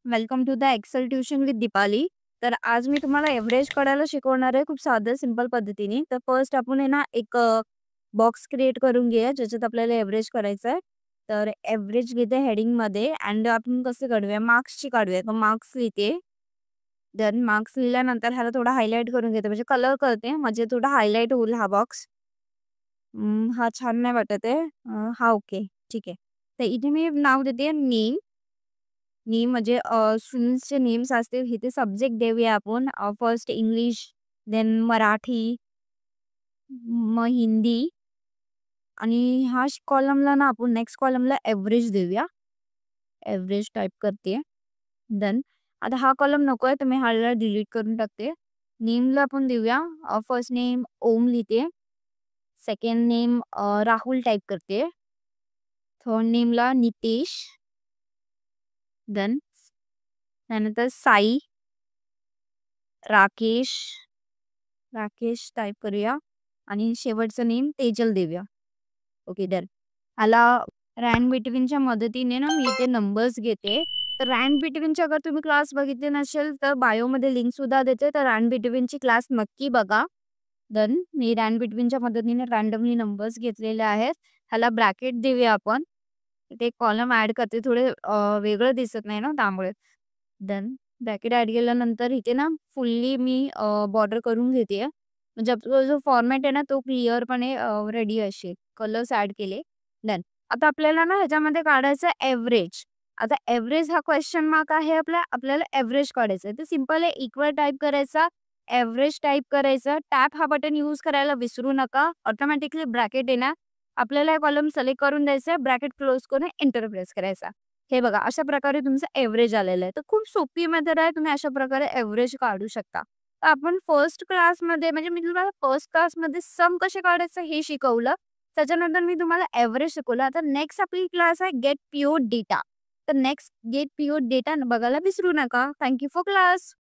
Welcome to the Excel tuition with Deepali. तर आज मी तुम्हाला एव्हरेज काढायला शिकवणार आहे खूप साधं सिंपल पद्धतीने. तर फर्स्ट आपण आहे ना एक बॉक्स क्रिएट करून घेऊया ज्याच्यात आपल्याला एव्हरेज करायचं आहे. तर एव्हरेज घेते हेडिंगमध्ये अँड आपण कसं काढूया मार्क्सची काढूया. तर मार्क्स लिहिते. देन मार्क्स लिहिल्यानंतर ह्याला थोडा हायलाइट करून घेते म्हणजे कलर करते म्हणजे थोडा हायलाइट होईल हा बॉक्स. हा छान नाही वाटत आहे. हा ओके ठीक आहे. तर इथे मी नाव देते नेम. नेम म्हणजे स्टुडंट्सचे नेम्स असतील. इथे सब्जेक्ट देऊया आपण. फर्स्ट इंग्लिश, देन मराठी, मग हिंदी आणि ह्या कॉलमला ना आपण नेक्स्ट कॉलमला एव्हरेज देऊया. एव्हरेज टाइप करते. डन. आता हा कॉलम नको आहे तर मी ह्याला डिलीट करून टाकते. नेमला आपण देऊया फर्स्ट नेम ओम लिहिते. सेकंड नेम राहुल टाइप करते. थर्ड नेमला नितेश. डन. त्यानंतर साई, राकेश राकेश टाइप करूया आणि शेवटचं नेम तेजल देऊया. Okay done. आला रँड बिटवीनच्या मदतीने ना मी इथे नंबर्स घेते. तर रँड बिटवीनचे अगर तुम्ही क्लास बघितले नसेल तर बायोमध्ये लिंक सुद्धा देते. तर रँड बिटवीनची क्लास नक्की बघा. डन. मी रँड बिटवीनच्या मदतीने रँडमली नंबर्स घेतलेले आहेत. ह्याला ब्रॅकेट देऊया आपण. इथे कॉलम ॲड करते. थोडे वेगळं दिसत नाही ना त्यामुळे. डन. ब्रॅकेट ॲड केल्यानंतर इथे ना फुल्ली मी बॉर्डर करून घेते. म्हणजे आपला जो फॉर्मॅट आहे ना तो क्लिअरपणे रेडी असेल. कलर्स ॲड केले. डन. आता आपल्याला ना ह्याच्यामध्ये काढायचं एव्हरेज. आता एव्हरेज हा क्वेश्चन मार्क आहे आपल्याला एव्हरेज काढायचं आहे. तर सिंपल आहे इक्वल टाइप करायचा, एव्हरेज टाइप करायचं. टॅब हा बटन यूज करायला विसरू नका. ऑटोमॅटिकली ब्रॅकेट येणार. आपल्याला हे कॉलम सिलेक्ट करून द्यायचं, ब्रॅकेट क्लोज करून एंटर प्रेस करायचा. हे बघा अशा प्रकारे तुमचं एव्हरेज आलेलं आहे. तर खूप सोपी मेथड आहे. तुम्ही अशा प्रकारे एव्हरेज काढू शकता. तर आपण फर्स्ट क्लासमध्ये म्हणजे मी तुम्हाला फर्स्ट क्लासमध्ये सम कसे काढायचं हे शिकवलं. त्याच्यानंतर मी तुम्हाला एव्हरेज शिकवलं. आता नेक्स्ट आपली क्लास आहे गेट प्युअर डेटा. तर नेक्स्ट गेट प्युअर डेटा बघायला विसरू नका. Thank you for class.